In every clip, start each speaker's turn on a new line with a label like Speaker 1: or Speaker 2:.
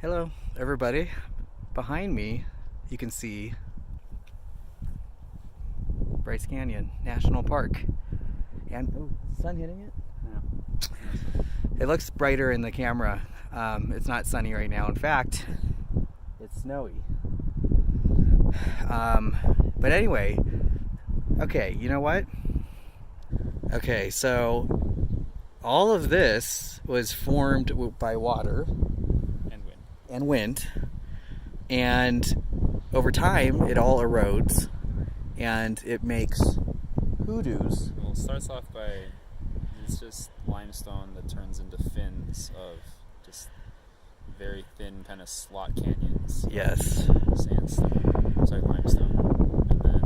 Speaker 1: Hello, everybody. Behind me, you can see Bryce Canyon National Park. And, oh, is the sun hitting it?
Speaker 2: Yeah.
Speaker 1: It looks brighter in the camera. It's not sunny right now. In fact, it's snowy. But anyway, okay, you know what? Okay, so all of this was formed by water and wind, and over time it all erodes and it makes hoodoos.
Speaker 2: Well, it starts off by, it's just limestone that turns into fins of just very thin kind of slot canyons.
Speaker 1: Yes.
Speaker 2: Sandstone, sorry, limestone, and then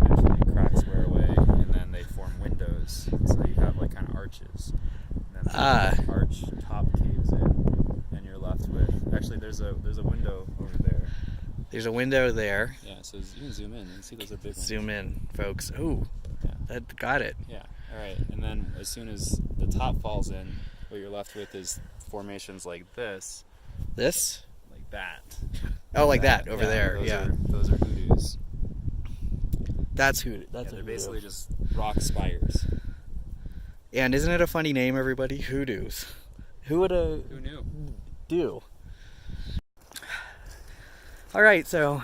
Speaker 2: eventually cracks wear away, and then they form windows, so you have like kind of arches, and then the arch top caves in, and you're left with, actually there's a window over there.
Speaker 1: There's a window there.
Speaker 2: Yeah, so you can zoom in and see those are big ones.
Speaker 1: Zoom in, folks. Ooh,
Speaker 2: yeah.
Speaker 1: That got it.
Speaker 2: Yeah, all right, and then as soon as the top falls in, what you're left with is formations like this.
Speaker 1: This?
Speaker 2: Like that.
Speaker 1: Oh, like that over there.
Speaker 2: Those are hoodoos.
Speaker 1: That's hoodoo. That's
Speaker 2: they're basically just rock spires.
Speaker 1: And isn't it a funny name, everybody? Hoodoos. Who
Speaker 2: knew?
Speaker 1: Do? All right, so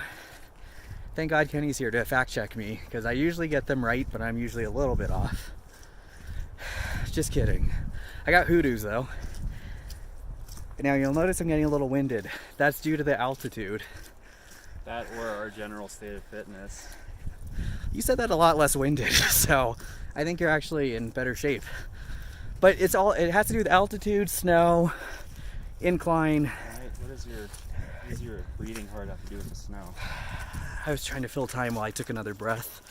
Speaker 1: thank God Kenny's here to fact check me, because I usually get them right, but I'm usually a little bit off. Just kidding. I got hoodoos though. Now you'll notice I'm getting a little winded. That's due to the altitude.
Speaker 2: That or our general state of fitness.
Speaker 1: You said that a lot less winded, so I think you're actually in better shape. But it has to do with altitude, snow, incline.
Speaker 2: All right, what does your breathing heart have to do with the snow?
Speaker 1: I was trying to fill time while I took another breath.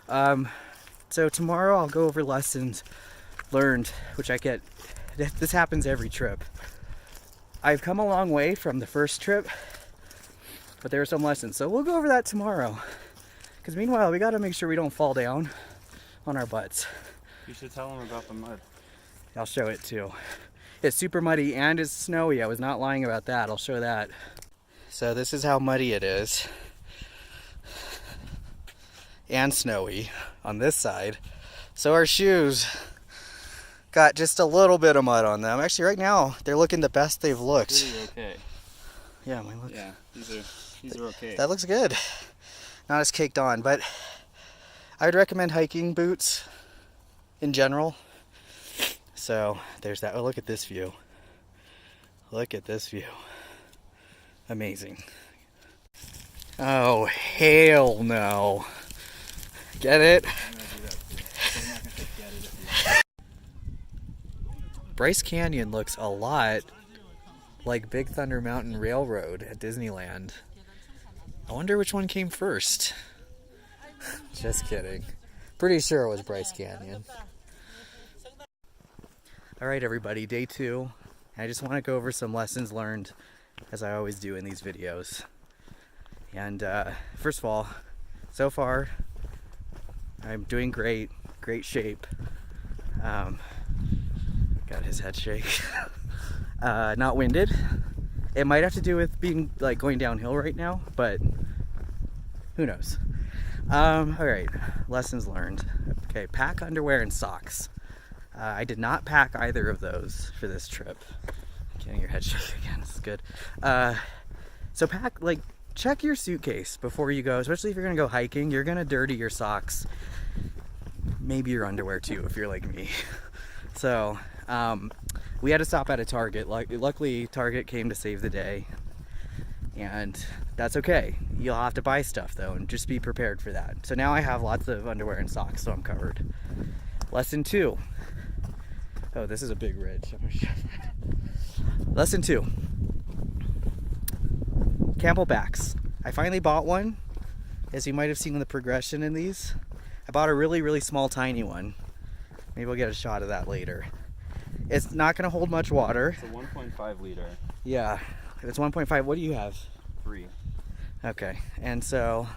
Speaker 1: So tomorrow I'll go over lessons learned, which I get, this happens every trip. I've come a long way from the first trip, but there are some lessons. So we'll go over that tomorrow. Because meanwhile, we got to make sure we don't fall down on our butts.
Speaker 2: You should tell them about the mud.
Speaker 1: I'll show it too. It's super muddy and it's snowy. I was not lying about that. I'll show that. So this is how muddy it is. And snowy on this side. So our shoes got just a little bit of mud on them. Actually, right now, they're looking the best they've looked.
Speaker 2: Really okay.
Speaker 1: Yeah, mine look.
Speaker 2: Yeah, these are okay.
Speaker 1: That looks good. Not as caked on, but I would recommend hiking boots in general. So there's that. Oh, look at this view. Look at this view. Amazing. Oh, hell no. Get it? Bryce Canyon looks a lot like Big Thunder Mountain Railroad at Disneyland. I wonder which one came first. Just kidding. Pretty sure it was Bryce Canyon. Alright everybody, day 2. I just want to go over some lessons learned, as I always do in these videos. And first of all, so far, I'm doing great shape. Got his head shake. Not winded. It might have to do with being like going downhill right now, but who knows. Alright, lessons learned. Okay, pack underwear and socks. I did not pack either of those for this trip. Getting your head shake again, this is good. So check your suitcase before you go, especially if you're gonna go hiking. You're gonna dirty your socks. Maybe your underwear too, if you're like me. So, we had to stop at a Target. Luckily, Target came to save the day. And that's okay. You'll have to buy stuff though, and just be prepared for that. So now I have lots of underwear and socks, so I'm covered. Lesson 2. Oh, this is a big ridge. I'm gonna show that. Lesson 2. Camelbacks. I finally bought one, as you might have seen in the progression in these. I bought a really, really small, tiny one. Maybe we'll get a shot of that later. It's not going to hold much water.
Speaker 2: It's a 1.5 liter.
Speaker 1: Yeah, it's 1.5. What do you have?
Speaker 2: 3.
Speaker 1: Okay, and so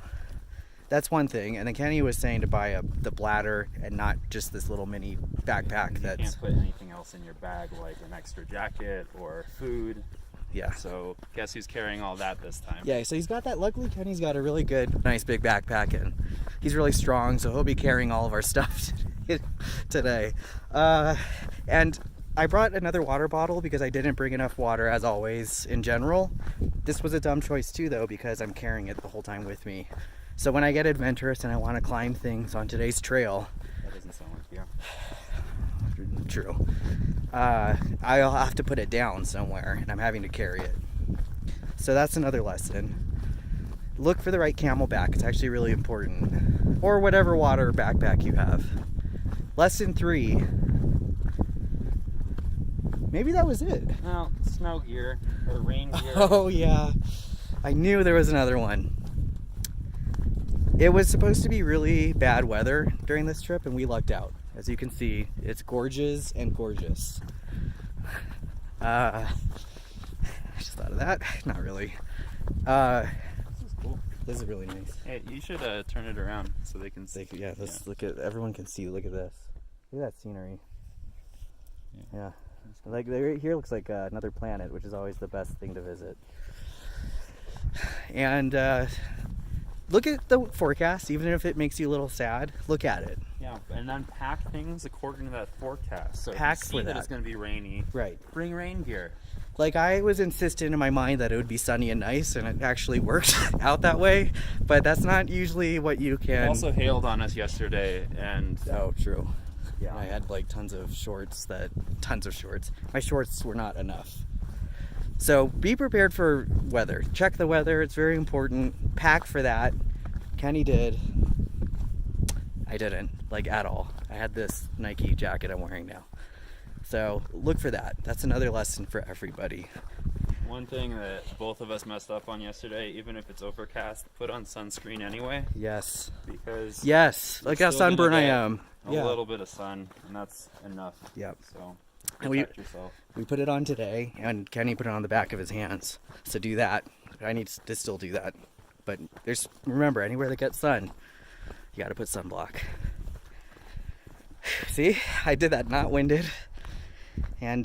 Speaker 1: that's one thing. And then Kenny was saying to buy the bladder and not just this little mini backpack.
Speaker 2: You can't put anything else in your bag, like an extra jacket or food.
Speaker 1: Yeah.
Speaker 2: So guess who's carrying all that this time?
Speaker 1: Yeah, so he's got that. Luckily, Kenny's got a really good, nice big backpack, and he's really strong, so he'll be carrying all of our stuff today. And I brought another water bottle because I didn't bring enough water, as always, in general. This was a dumb choice, too, though, because I'm carrying it the whole time with me. So when I get adventurous and I want to climb things on today's trail...
Speaker 2: That doesn't sound like you.
Speaker 1: True. I'll have to put it down somewhere, and I'm having to carry it. So that's another lesson. Look for the right camelback. It's actually really important. Or whatever water backpack you have. Lesson 3. Maybe that was it.
Speaker 2: No, snow gear or rain gear.
Speaker 1: Oh, yeah. I knew there was another one. It was supposed to be really bad weather during this trip, and we lucked out. As you can see, it's gorgeous and gorgeous. I just thought of that. Not really.
Speaker 2: This is cool.
Speaker 1: This is really nice.
Speaker 2: Hey, you should turn it around so they can see.
Speaker 1: Yeah, let's look at. Everyone can see. Look at this. Look at that scenery. Yeah. Like right here looks like another planet, which is always the best thing to visit. And look at the forecast, even if it makes you a little sad. Look at it.
Speaker 2: Yeah, and then pack things according to that forecast. So
Speaker 1: Pack
Speaker 2: if you see
Speaker 1: for
Speaker 2: that
Speaker 1: that.
Speaker 2: it's going to be rainy.
Speaker 1: Right.
Speaker 2: Bring rain gear.
Speaker 1: Like, I was insistent in my mind that it would be sunny and nice, and it actually worked out that way. But that's not usually what you can.
Speaker 2: It also hailed on us yesterday, and
Speaker 1: Oh, true.
Speaker 2: yeah,
Speaker 1: I had like tons of shorts. My shorts were not enough. So be prepared for weather. Check the weather. It's very important. Pack for that. Kenny did. I didn't, like, at all. I had this Nike jacket I'm wearing now. So look for that. That's another lesson for everybody.
Speaker 2: one thing that both of us messed up on yesterday, even if it's overcast, put on sunscreen anyway.
Speaker 1: Yes.
Speaker 2: Because
Speaker 1: yes, look how sunburned I am.
Speaker 2: A little bit of sun, and that's enough.
Speaker 1: Yep.
Speaker 2: So
Speaker 1: And
Speaker 2: protect yourself.
Speaker 1: We put it on today, and Kenny put it on the back of his hands. So do that. I need to still do that. But remember, anywhere that gets sun, you got to put sunblock. See, I did that not winded. And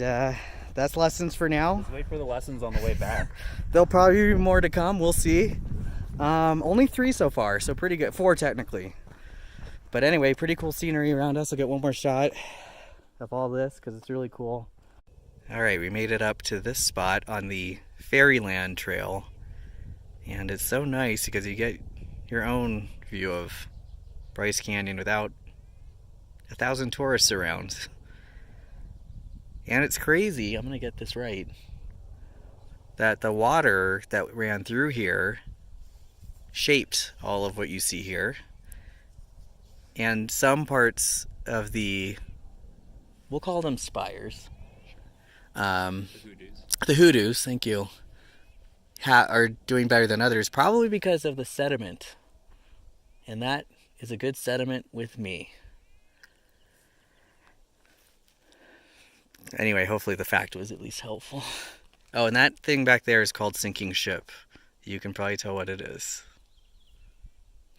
Speaker 1: that's lessons for now.
Speaker 2: Let's wait for the lessons on the way back.
Speaker 1: There'll probably be more to come. We'll see. Only 3 so far, so pretty good. 4 technically. But anyway, pretty cool scenery around us. I'll get one more shot of all this because it's really cool. All right, we made it up to this spot on the Fairyland Trail. And it's so nice because you get your own view of Bryce Canyon without 1,000 tourists around. And it's crazy, I'm gonna get this right, that the water that ran through here shaped all of what you see here. And some parts of we'll call them spires.
Speaker 2: The hoodoos.
Speaker 1: The hoodoos, thank you, are doing better than others, probably because of the sediment. And that is a good sediment with me. Anyway, hopefully the fact was at least helpful. Oh, and that thing back there is called sinking ship. You can probably tell what it is.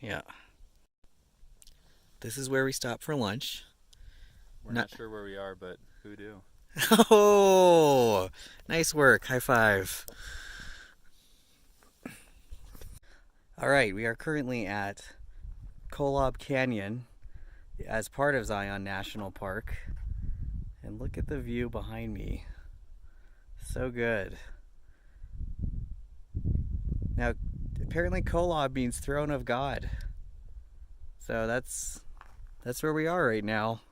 Speaker 1: Yeah. This is where we stop for lunch.
Speaker 2: We're not sure where we are, but hoodoo.
Speaker 1: Oh, nice work. High five. All right, we are currently at Kolob Canyon as part of Zion National Park. And look at the view behind me. So good. Now, apparently Kolob means throne of God. So that's where we are right now.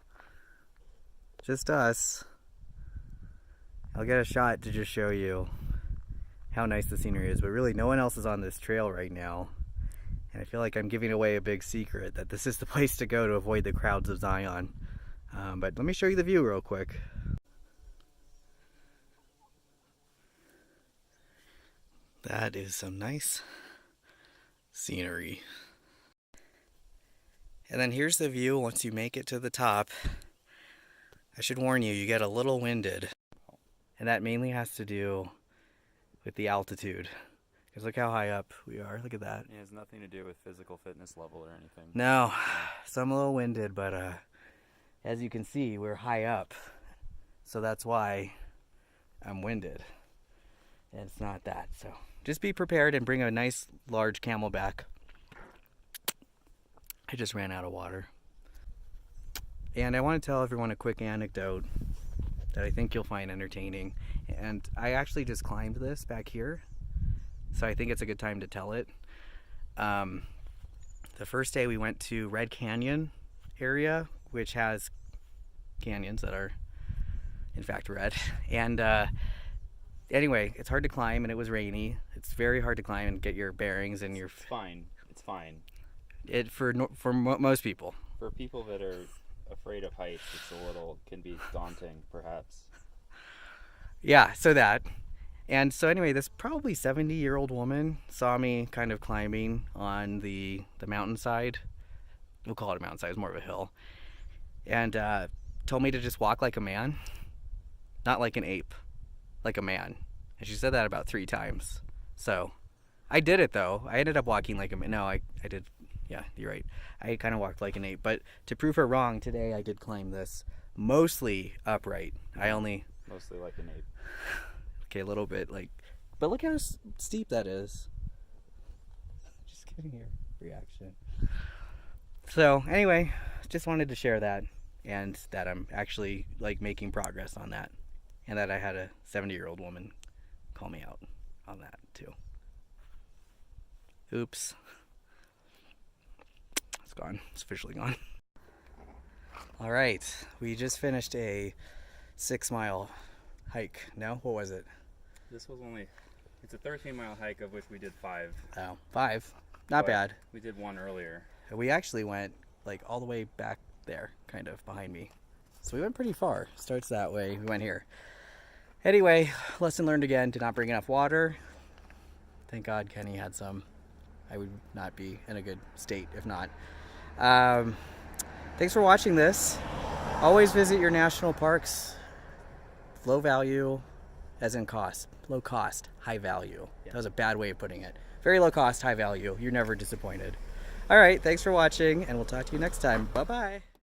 Speaker 1: Just us. I'll get a shot to just show you how nice the scenery is, but really no one else is on this trail right now. And I feel like I'm giving away a big secret that this is the place to go to avoid the crowds of Zion. But let me show you the view real quick. That is some nice scenery. And then here's the view once you make it to the top. I should warn you, you get a little winded. And that mainly has to do with the altitude. Because look how high up we are. Look at that.
Speaker 2: It has nothing to do with physical fitness level or anything.
Speaker 1: No, so I'm a little winded, but as you can see, we're high up. So that's why I'm winded. And it's not that. So just be prepared and bring a nice large Camelback. I just ran out of water. And I want to tell everyone a quick anecdote that I think you'll find entertaining. And I actually just climbed this back here, so I think it's a good time to tell it. The first day we went to Red Canyon area, which has canyons that are in fact red. And anyway, it's hard to climb and it was rainy. It's very hard to climb and get your bearings and your...
Speaker 2: It's fine. It's fine.
Speaker 1: Most people.
Speaker 2: For people that are afraid of heights, can be daunting, perhaps.
Speaker 1: Yeah, so that. And so anyway, this probably 70-year-old woman saw me kind of climbing on the mountainside. We'll call it a mountainside, it's more of a hill. And told me to just walk like a man. Not like an ape, like a man. And she said that about 3 times. So I did it though. I ended up walking like a man. No, I did. Yeah, you're right. I kind of walked like an ape. But to prove her wrong, today I did climb this mostly upright.
Speaker 2: Mostly like an ape.
Speaker 1: Okay, a little bit like, but look how steep that is. Just giving your reaction. So anyway, just wanted to share that, and that I'm actually like making progress on that, and that I had a 70-year-old woman call me out on that too. Oops. It's gone. It's officially gone. All right, we just finished a 6-mile hike. No, what was it?
Speaker 2: It's a 13-mile hike of which we did 5.
Speaker 1: Oh, 5. Not bad.
Speaker 2: We did 1 earlier.
Speaker 1: We actually went like all the way back there, kind of behind me. So we went pretty far. Starts that way. We went here. Anyway, lesson learned again. Did not bring enough water. Thank God Kenny had some. I would not be in a good state if not. Thanks for watching this. Always visit your national parks. Low value, as in cost. Low cost, high value. Yeah. That was a bad way of putting it. Very low cost, high value. You're never disappointed. All right, thanks for watching, and we'll talk to you next time. Bye-bye.